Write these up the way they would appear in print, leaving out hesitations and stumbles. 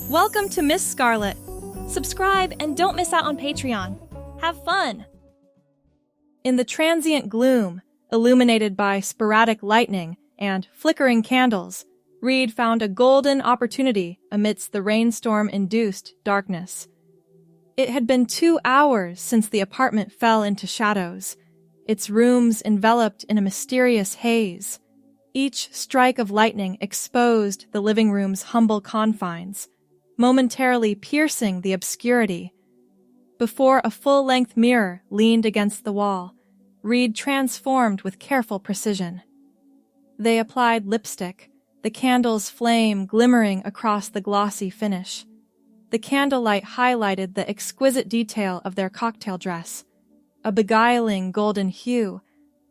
Welcome to Miss Scarlett. Subscribe and don't miss out on Patreon. Have fun! In the transient gloom, illuminated by sporadic lightning and flickering candles, Reed found a golden opportunity amidst the rainstorm-induced darkness. It had been 2 hours since the apartment fell into shadows, its rooms enveloped in a mysterious haze. Each strike of lightning exposed the living room's humble confines, momentarily piercing the obscurity. Before a full-length mirror leaned against the wall, Reed transformed with careful precision. They applied lipstick, the candle's flame glimmering across the glossy finish. The candlelight highlighted the exquisite detail of their cocktail dress, a beguiling golden hue,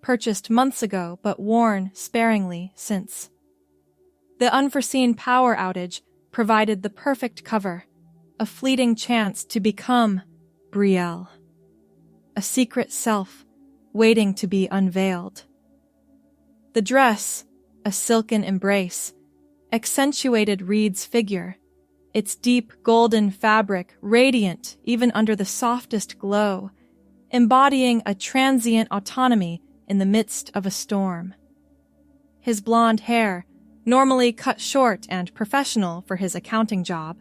purchased months ago but worn sparingly since. The unforeseen power outage provided the perfect cover, a fleeting chance to become Brielle, a secret self waiting to be unveiled. The dress, a silken embrace, accentuated Reed's figure, its deep golden fabric radiant even under the softest glow, embodying a transient autonomy in the midst of a storm. His blonde hair, normally cut short and professional for his accounting job,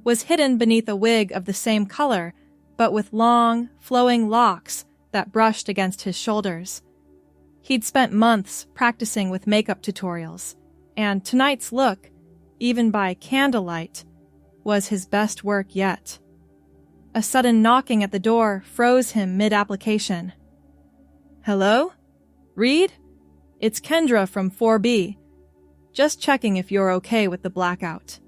was hidden beneath a wig of the same color, but with long, flowing locks that brushed against his shoulders. He'd spent months practicing with makeup tutorials, and tonight's look, even by candlelight, was his best work yet. A sudden knocking at the door froze him mid-application. "Hello? Reed? It's Kendra from 4B. Just checking if you're okay with the blackout."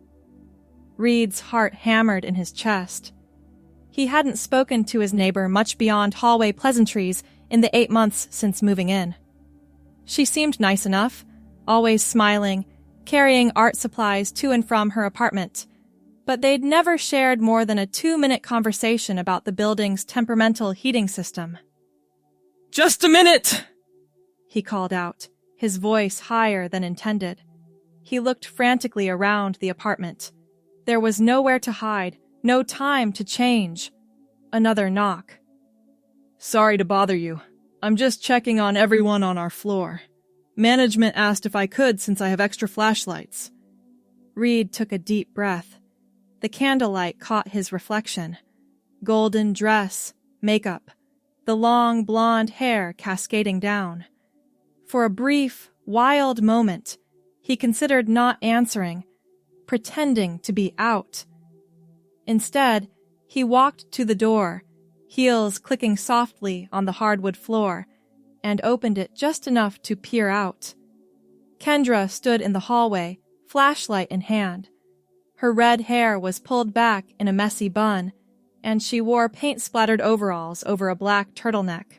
Reed's heart hammered in his chest. He hadn't spoken to his neighbor much beyond hallway pleasantries in the 8 months since moving in. She seemed nice enough, always smiling, carrying art supplies to and from her apartment, but they'd never shared more than a 2-minute conversation about the building's temperamental heating system. "Just a minute!" he called out, his voice higher than intended. He looked frantically around the apartment. There was nowhere to hide, no time to change. Another knock. "Sorry to bother you. I'm just checking on everyone on our floor. Management asked if I could since I have extra flashlights." Reed took a deep breath. The candlelight caught his reflection. Golden dress, makeup, the long blonde hair cascading down. For a brief, wild moment, he considered not answering, pretending to be out. Instead, he walked to the door, heels clicking softly on the hardwood floor, and opened it just enough to peer out. Kendra stood in the hallway, flashlight in hand. Her red hair was pulled back in a messy bun, and she wore paint-splattered overalls over a black turtleneck.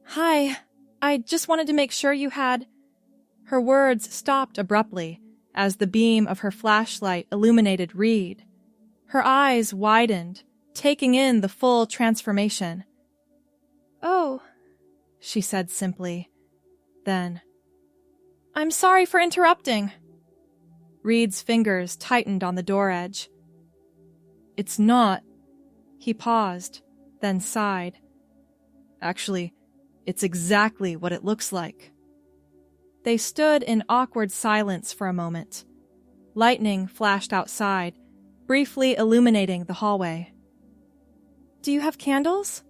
"Hi, I just wanted to make sure you had—" Her words stopped abruptly as the beam of her flashlight illuminated Reed. Her eyes widened, taking in the full transformation. "Oh," she said simply. Then, "I'm sorry for interrupting." Reed's fingers tightened on the door edge. "It's not." He paused, then sighed. "Actually, it's exactly what it looks like." They stood in awkward silence for a moment. Lightning flashed outside, briefly illuminating the hallway. "Do you have candles?"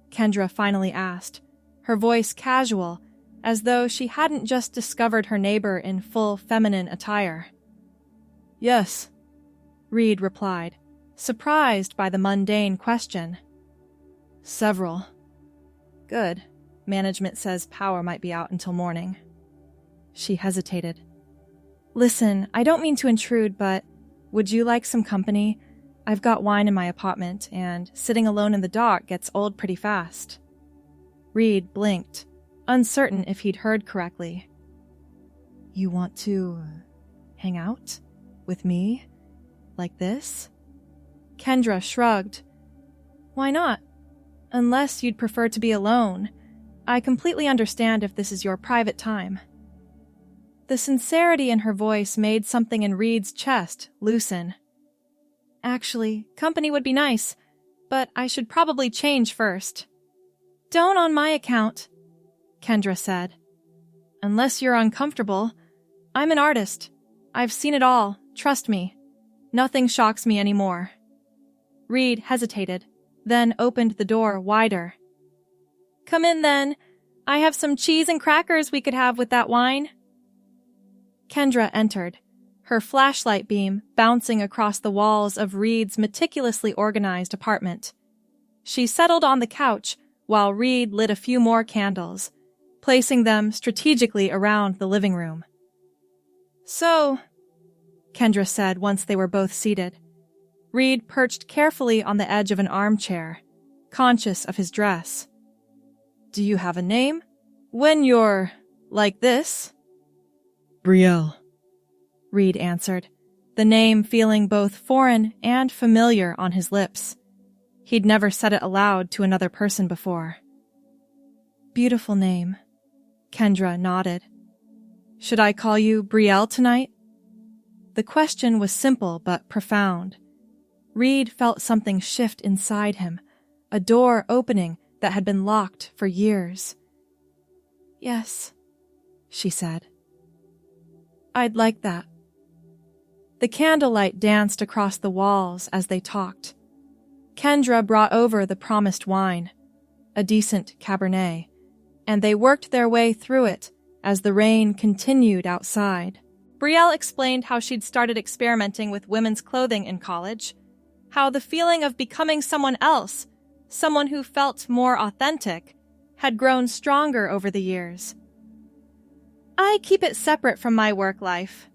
Kendra finally asked, her voice casual, as though she hadn't just discovered her neighbor in full feminine attire. "Yes," Reed replied, surprised by the mundane question. "Several." "Good. Management says power might be out until morning." She hesitated. "Listen, I don't mean to intrude, but would you like some company? I've got wine in my apartment, and sitting alone in the dark gets old pretty fast." Reed blinked, uncertain if he'd heard correctly. "You want to hang out? With me? Like this?" Kendra shrugged. "Why not? Unless you'd prefer to be alone. I completely understand if this is your private time." The sincerity in her voice made something in Reed's chest loosen. Actually, company would be nice, but I should probably change first. Don't on my account, Kendra said. Unless you're uncomfortable. I'm an artist. I've seen it all, trust me. Nothing shocks me anymore. Reed hesitated, then opened the door wider. Come in then. I have some cheese and crackers we could have with that wine. Kendra entered, her flashlight beam bouncing across the walls of Reed's meticulously organized apartment. She settled on the couch while Reed lit a few more candles, placing them strategically around the living room. So, Kendra said once they were both seated. Reed perched carefully on the edge of an armchair, conscious of his dress. Do you have a name? When you're like this? Brielle, Reed answered, the name feeling both foreign and familiar on his lips. He'd never said it aloud to another person before. Beautiful name, Kendra nodded. Should I call you Brielle tonight? The question was simple but profound. Reed felt something shift inside him, a door opening that had been locked for years. Yes, she said. I'd like that. The candlelight danced across the walls as they talked. Kendra brought over the promised wine, a decent Cabernet, and they worked their way through it as the rain continued outside. Brielle explained how she'd started experimenting with women's clothing in college, how the feeling of becoming someone else, someone who felt more authentic, had grown stronger over the years. I keep it separate from my work life,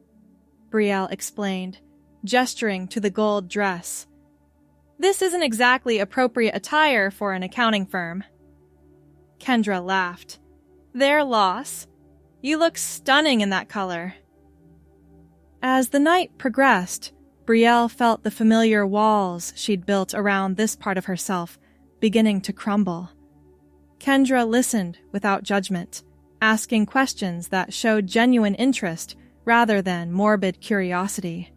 Brielle explained, gesturing to the gold dress. This isn't exactly appropriate attire for an accounting firm. Kendra laughed. Their loss. You look stunning in that color. As the night progressed, Brielle felt the familiar walls she'd built around this part of herself beginning to crumble. Kendra listened without judgment, asking questions that showed genuine interest rather than morbid curiosity.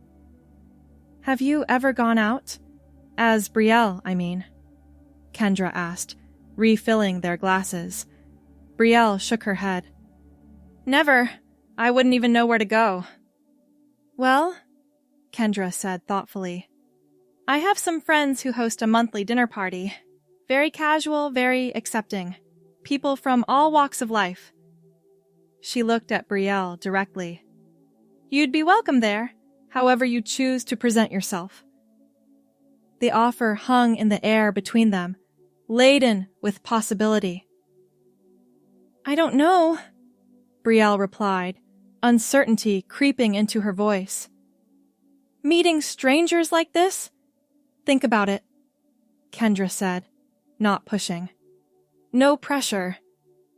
Have you ever gone out? As Brielle, I mean, Kendra asked, refilling their glasses. Brielle shook her head. Never. I wouldn't even know where to go. Well, Kendra said thoughtfully, I have some friends who host a monthly dinner party. Very casual, very accepting. People from all walks of life. She looked at Brielle directly. You'd be welcome there, however you choose to present yourself. The offer hung in the air between them, laden with possibility. I don't know, Brielle replied, uncertainty creeping into her voice. Meeting strangers like this? Think about it, Kendra said, not pushing. No pressure,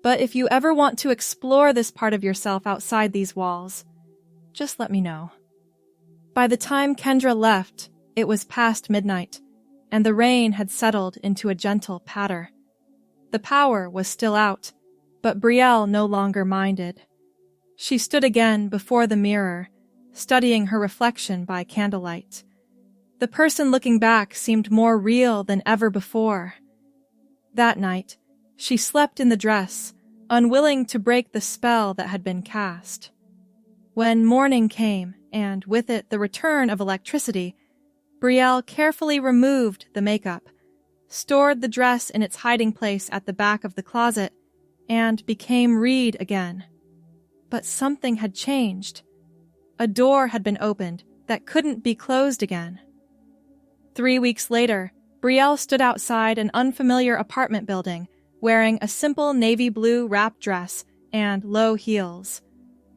but if you ever want to explore this part of yourself outside these walls, just let me know. By the time Kendra left, it was past midnight, and the rain had settled into a gentle patter. The power was still out, but Brielle no longer minded. She stood again before the mirror, studying her reflection by candlelight. The person looking back seemed more real than ever before. That night, she slept in the dress, unwilling to break the spell that had been cast. When morning came, and with it the return of electricity, Brielle carefully removed the makeup, stored the dress in its hiding place at the back of the closet, and became Reed again. But something had changed. A door had been opened that couldn't be closed again. 3 weeks later, Brielle stood outside an unfamiliar apartment building, wearing a simple navy blue wrap dress and low heels.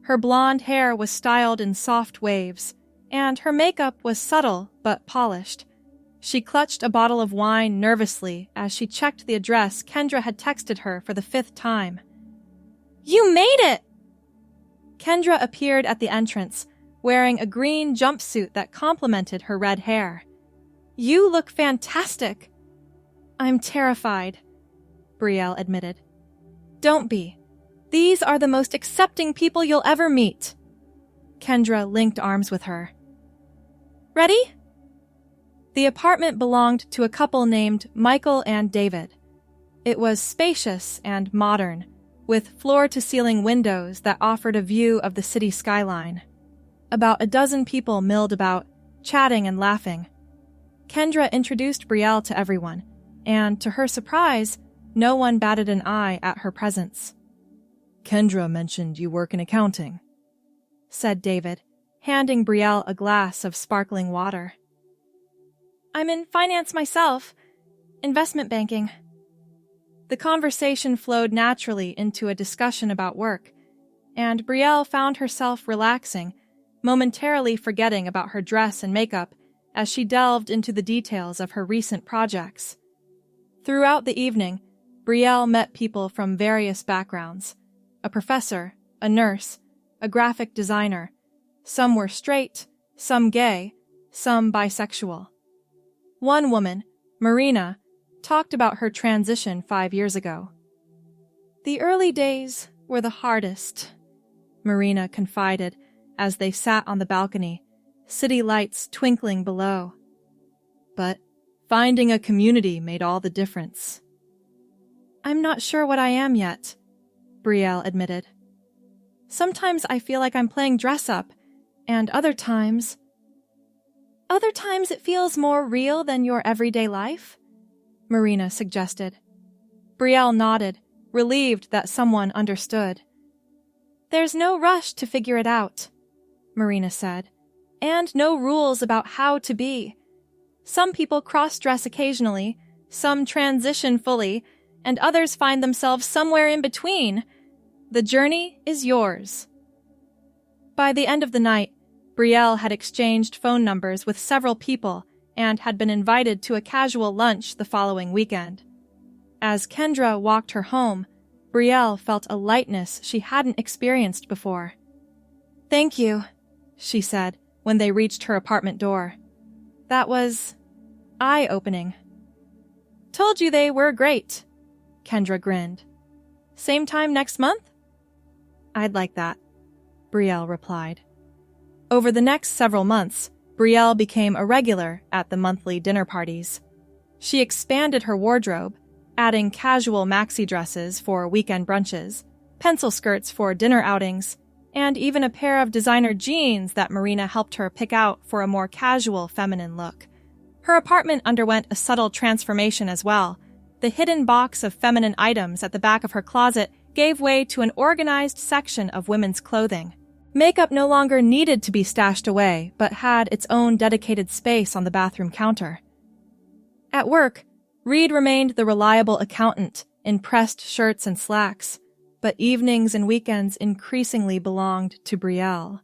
Her blonde hair was styled in soft waves, and her makeup was subtle but polished. She clutched a bottle of wine nervously as she checked the address Kendra had texted her for the 5th time. You made it! Kendra appeared at the entrance, wearing a green jumpsuit that complemented her red hair. You look fantastic. I'm terrified, Brielle admitted. Don't be. These are the most accepting people you'll ever meet. Kendra linked arms with her. Ready? The apartment belonged to a couple named Michael and David. It was spacious and modern, with floor-to-ceiling windows that offered a view of the city skyline. About a dozen people milled about, chatting and laughing. Kendra introduced Brielle to everyone, and to her surprise, no one batted an eye at her presence. Kendra mentioned you work in accounting, said David, handing Brielle a glass of sparkling water. I'm in finance myself, investment banking. The conversation flowed naturally into a discussion about work, and Brielle found herself relaxing, momentarily forgetting about her dress and makeup as she delved into the details of her recent projects. Throughout the evening, Brielle met people from various backgrounds: a professor, a nurse, a graphic designer. Some were straight, some gay, some bisexual. One woman, Marina, talked about her transition 5 years ago. The early days were the hardest, Marina confided as they sat on the balcony, city lights twinkling below. But finding a community made all the difference. I'm not sure what I am yet, Brielle admitted. Sometimes I feel like I'm playing dress-up, and other times it feels more real than your everyday life, Marina suggested. Brielle nodded, relieved that someone understood. There's no rush to figure it out, Marina said, and no rules about how to be. Some people cross-dress occasionally, some transition fully, and others find themselves somewhere in between. The journey is yours. By the end of the night, Brielle had exchanged phone numbers with several people and had been invited to a casual lunch the following weekend. As Kendra walked her home, Brielle felt a lightness she hadn't experienced before. Thank you, she said when they reached her apartment door. That was eye-opening. Told you they were great, Kendra grinned. Same time next month? I'd like that, Brielle replied. Over the next several months, Brielle became a regular at the monthly dinner parties. She expanded her wardrobe, adding casual maxi dresses for weekend brunches, pencil skirts for dinner outings, and even a pair of designer jeans that Marina helped her pick out for a more casual feminine look. Her apartment underwent a subtle transformation as well. The hidden box of feminine items at the back of her closet gave way to an organized section of women's clothing. Makeup no longer needed to be stashed away, but had its own dedicated space on the bathroom counter. At work, Reed remained the reliable accountant in pressed shirts and slacks, but evenings and weekends increasingly belonged to Brielle.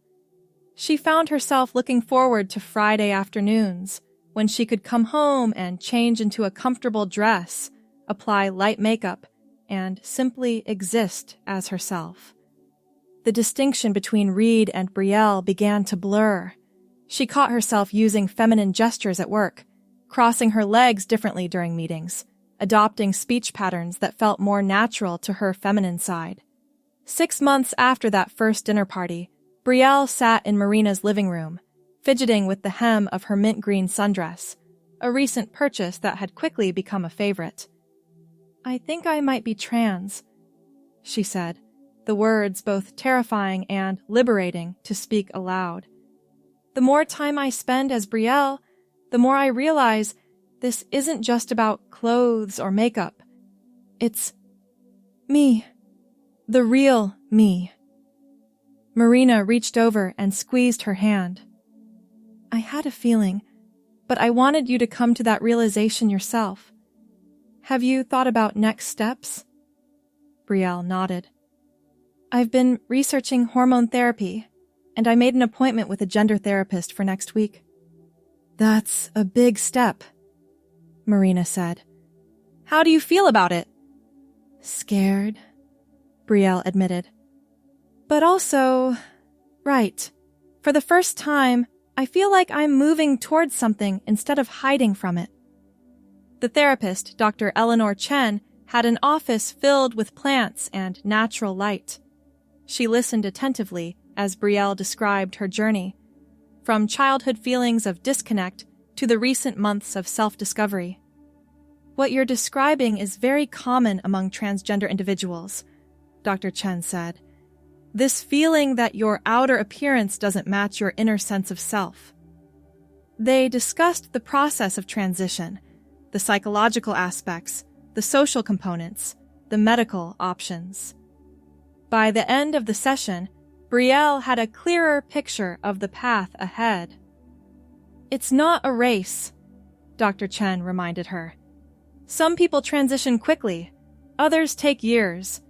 She found herself looking forward to Friday afternoons, when she could come home and change into a comfortable dress, apply light makeup, and simply exist as herself. The distinction between Reed and Brielle began to blur. She caught herself using feminine gestures at work, crossing her legs differently during meetings, adopting speech patterns that felt more natural to her feminine side. 6 months after that first dinner party, Brielle sat in Marina's living room, fidgeting with the hem of her mint green sundress, a recent purchase that had quickly become a favorite. I think I might be trans, she said, the words both terrifying and liberating to speak aloud. The more time I spend as Brielle, the more I realize this isn't just about clothes or makeup. It's me, the real me. Marina reached over and squeezed her hand. I had a feeling, but I wanted you to come to that realization yourself. Have you thought about next steps? Brielle nodded. I've been researching hormone therapy, and I made an appointment with a gender therapist for next week. That's a big step, Marina said. How do you feel about it? Scared, Brielle admitted. But also, right. For the first time, I feel like I'm moving towards something instead of hiding from it. The therapist, Dr. Eleanor Chen, had an office filled with plants and natural light. She listened attentively as Brielle described her journey, from childhood feelings of disconnect to the recent months of self-discovery. What you're describing is very common among transgender individuals, Dr. Chen said. This feeling that your outer appearance doesn't match your inner sense of self. They discussed the process of transition, the psychological aspects, the social components, the medical options. By the end of the session, Brielle had a clearer picture of the path ahead. It's not a race, Dr. Chen reminded her. Some people transition quickly, others take years.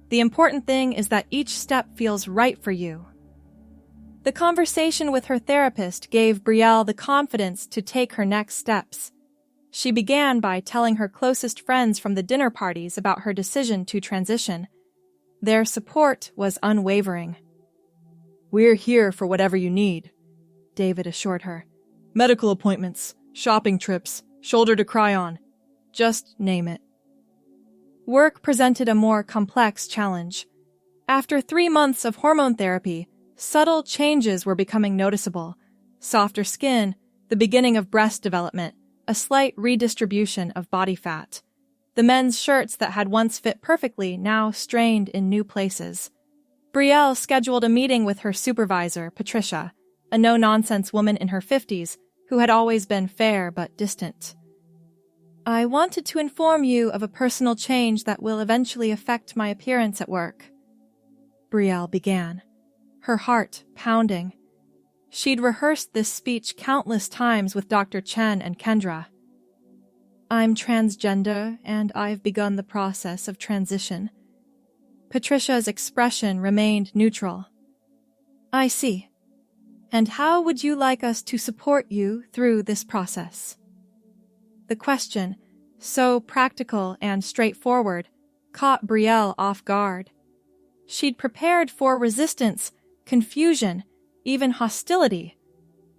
The important thing is that each step feels right for you. The conversation with her therapist gave Brielle the confidence to take her next steps. She began by telling her closest friends from the dinner parties about her decision to transition. Their support was unwavering. We're here for whatever you need, David assured her. Medical appointments, shopping trips, shoulder to cry on. Just name it. Work presented a more complex challenge. After 3 months of hormone therapy, subtle changes were becoming noticeable. Softer skin, the beginning of breast development, a slight redistribution of body fat. The men's shirts that had once fit perfectly now strained in new places. Brielle scheduled a meeting with her supervisor, Patricia, a no-nonsense woman in her 50s who had always been fair but distant. I wanted to inform you of a personal change that will eventually affect my appearance at work, Brielle began, her heart pounding. She'd rehearsed this speech countless times with Dr. Chen and Kendra. I'm transgender, and I've begun the process of transition. Patricia's expression remained neutral. I see. And how would you like us to support you through this process? The question, so practical and straightforward, caught Brielle off guard. She'd prepared for resistance, confusion, even hostility,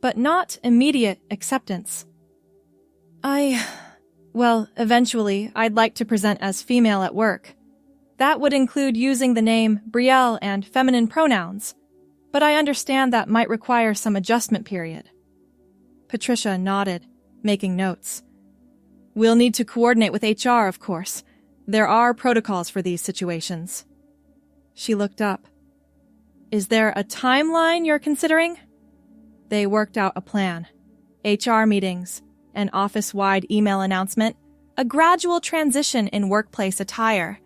but not immediate acceptance. Eventually, I'd like to present as female at work. That would include using the name Brielle and feminine pronouns, but I understand that might require some adjustment period. Patricia nodded, making notes. We'll need to coordinate with HR, of course. There are protocols for these situations. She looked up. Is there a timeline you're considering? They worked out a plan. HR meetings, an office-wide email announcement, a gradual transition in workplace attire.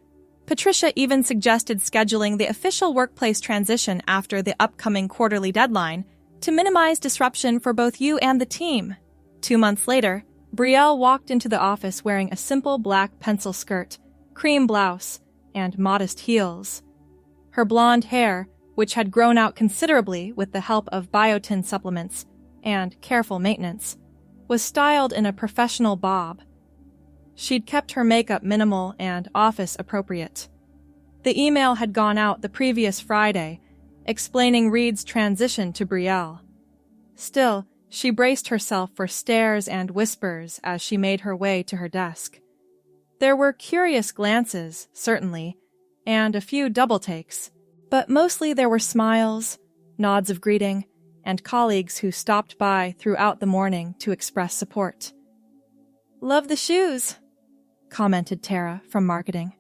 Patricia even suggested scheduling the official workplace transition after the upcoming quarterly deadline to minimize disruption for both you and the team. 2 months later, Brielle walked into the office wearing a simple black pencil skirt, cream blouse, and modest heels. Her blonde hair, which had grown out considerably with the help of biotin supplements and careful maintenance, was styled in a professional bob. She'd kept her makeup minimal and office-appropriate. The email had gone out the previous Friday, explaining Reed's transition to Brielle. Still, she braced herself for stares and whispers as she made her way to her desk. There were curious glances, certainly, and a few double-takes, but mostly there were smiles, nods of greeting, and colleagues who stopped by throughout the morning to express support. Love the shoes, commented Tara from marketing.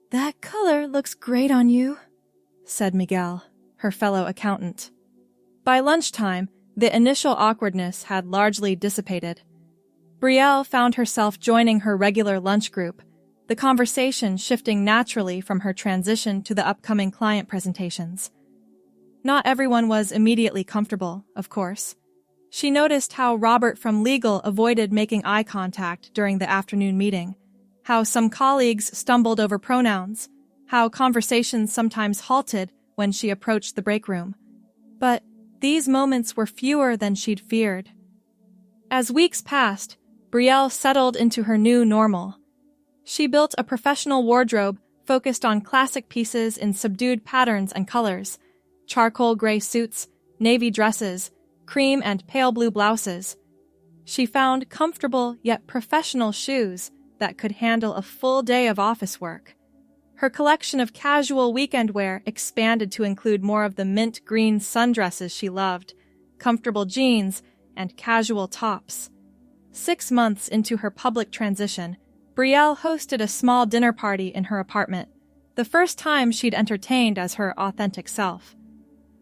That color looks great on you, said Miguel, her fellow accountant. By lunchtime, the initial awkwardness had largely dissipated. Brielle found herself joining her regular lunch group, the conversation shifting naturally from her transition to the upcoming client presentations. Not everyone was immediately comfortable, of course. She noticed how Robert from legal avoided making eye contact during the afternoon meeting, how some colleagues stumbled over pronouns, how conversations sometimes halted when she approached the break room. But these moments were fewer than she'd feared. As weeks passed, Brielle settled into her new normal. She built a professional wardrobe focused on classic pieces in subdued patterns and colors, charcoal gray suits, navy dresses, cream and pale blue blouses. She found comfortable yet professional shoes that could handle a full day of office work. Her collection of casual weekend wear expanded to include more of the mint green sundresses she loved, comfortable jeans, and casual tops. 6 months into her public transition, Brielle hosted a small dinner party in her apartment, the first time she'd entertained as her authentic self.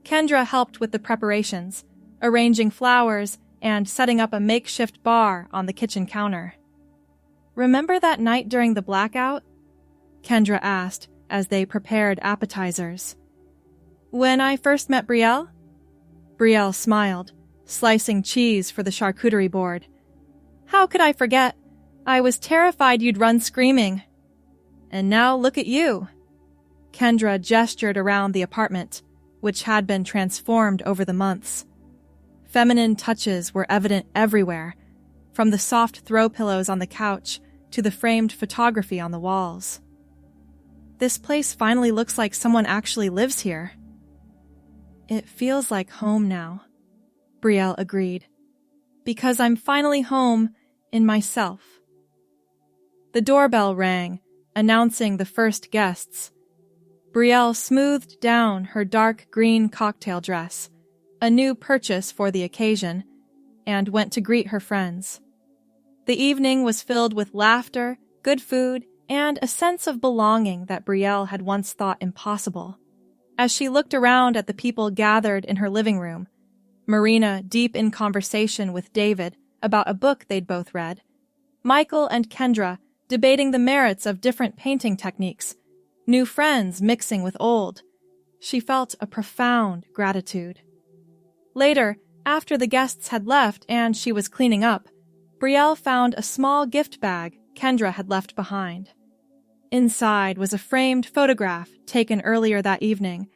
Kendra helped with the preparations, arranging flowers and setting up a makeshift bar on the kitchen counter. "Remember that night during the blackout?" Kendra asked as they prepared appetizers. "When I first met Brielle?" Brielle smiled, slicing cheese for the charcuterie board. "How could I forget? I was terrified you'd run screaming. And now look at you." Kendra gestured around the apartment, which had been transformed over the months. Feminine touches were evident everywhere, from the soft throw pillows on the couch to the framed photography on the walls. "This place finally looks like someone actually lives here." "It feels like home now," Brielle agreed, "because I'm finally home in myself." The doorbell rang, announcing the first guests. Brielle smoothed down her dark green cocktail dress, a new purchase for the occasion, and went to greet her friends. The evening was filled with laughter, good food, and a sense of belonging that Brielle had once thought impossible. As she looked around at the people gathered in her living room, Marina deep in conversation with David about a book they'd both read, Michael and Kendra debating the merits of different painting techniques, new friends mixing with old, she felt a profound gratitude. Later, after the guests had left and she was cleaning up, Brielle found a small gift bag Kendra had left behind. Inside was a framed photograph taken earlier that evening.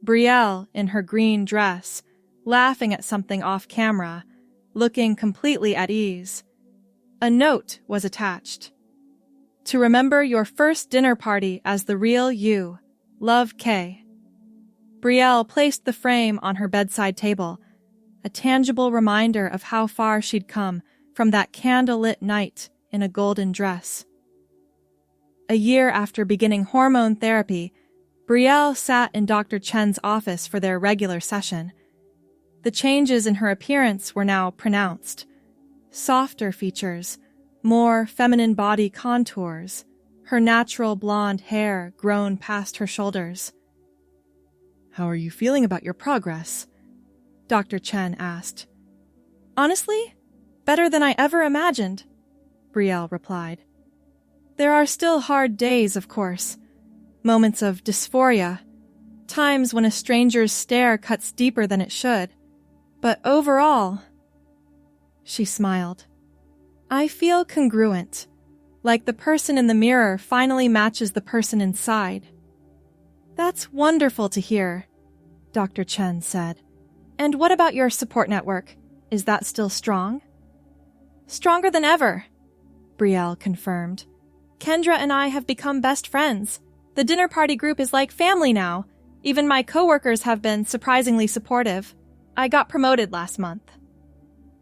Brielle, in her green dress, laughing at something off camera, looking completely at ease. A note was attached. "To remember your first dinner party as the real you. Love, Kay." Brielle placed the frame on her bedside table, a tangible reminder of how far she'd come from that candlelit night in a golden dress. A year after beginning hormone therapy, Brielle sat in Dr. Chen's office for their regular session. The changes in her appearance were now pronounced. Softer features, more feminine body contours, her natural blonde hair grown past her shoulders. "How are you feeling about your progress?" Dr. Chen asked. "Honestly, better than I ever imagined," Brielle replied. "There are still hard days, of course. Moments of dysphoria, times when a stranger's stare cuts deeper than it should. But overall," she smiled, "I feel congruent, like the person in the mirror finally matches the person inside." "That's wonderful to hear," Dr. Chen said. "And what about your support network? Is that still strong?" "Stronger than ever," Brielle confirmed. "Kendra and I have become best friends. The dinner party group is like family now. Even my coworkers have been surprisingly supportive. I got promoted last month."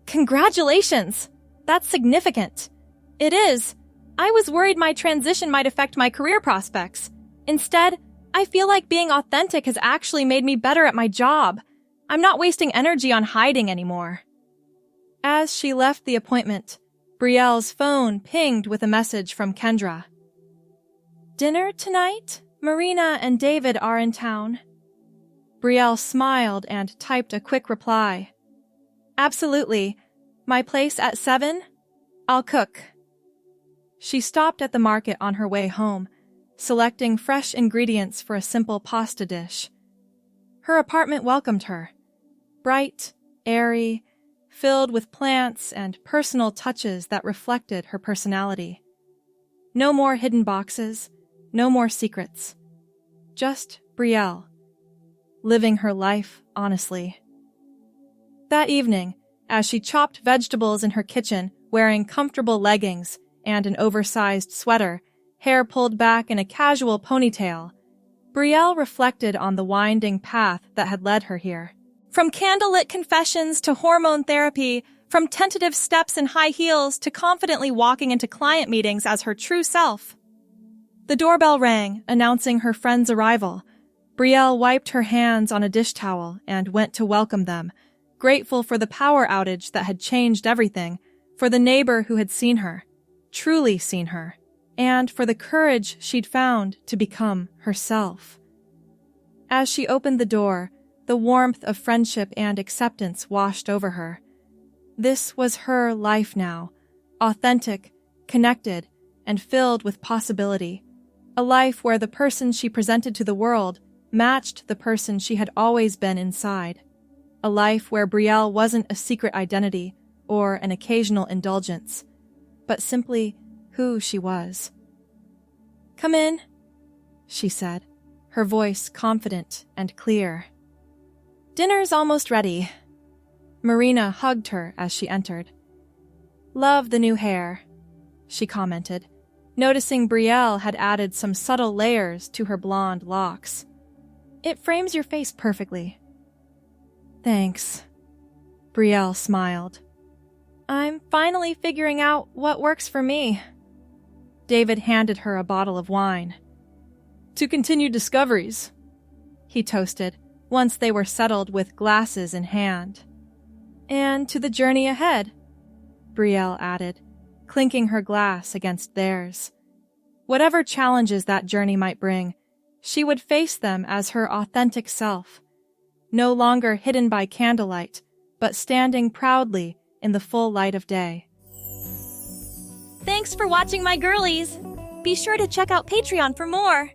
"Congratulations! That's significant." "It is. I was worried my transition might affect my career prospects. Instead, I feel like being authentic has actually made me better at my job. I'm not wasting energy on hiding anymore." As she left the appointment, Brielle's phone pinged with a message from Kendra. "Dinner tonight? Marina and David are in town." Brielle smiled and typed a quick reply. "Absolutely. My place at 7? I'll cook." She stopped at the market on her way home, selecting fresh ingredients for a simple pasta dish. Her apartment welcomed her. Bright, airy, filled with plants and personal touches that reflected her personality. No more hidden boxes, no more secrets. Just Brielle, living her life honestly. That evening, as she chopped vegetables in her kitchen, wearing comfortable leggings and an oversized sweater, hair pulled back in a casual ponytail, Brielle reflected on the winding path that had led her here. From candlelit confessions to hormone therapy, from tentative steps in high heels to confidently walking into client meetings as her true self. The doorbell rang, announcing her friend's arrival. Brielle wiped her hands on a dish towel and went to welcome them, grateful for the power outage that had changed everything, For the neighbor who had seen her, truly seen her, and for the courage she'd found to become herself. As she opened the door, the warmth of friendship and acceptance washed over her. This was her life now, authentic, connected, and filled with possibility. A life where the person she presented to the world matched the person she had always been inside. A life where Brielle wasn't a secret identity or an occasional indulgence, but simply who she was. "Come in," she said, her voice confident and clear. "Dinner's almost ready." Marina hugged her as she entered. "Love the new hair," she commented, noticing Brielle had added some subtle layers to her blonde locks. "It frames your face perfectly." "Thanks." Brielle smiled. "I'm finally figuring out what works for me." David handed her a bottle of wine. "To continue discoveries," he toasted, once they were settled with glasses in hand. "And to the journey ahead," Brielle added, clinking her glass against theirs. Whatever challenges that journey might bring, she would face them as her authentic self, no longer hidden by candlelight, but standing proudly in the full light of day. Thanks for watching, my girlies! Be sure to check out Patreon for more!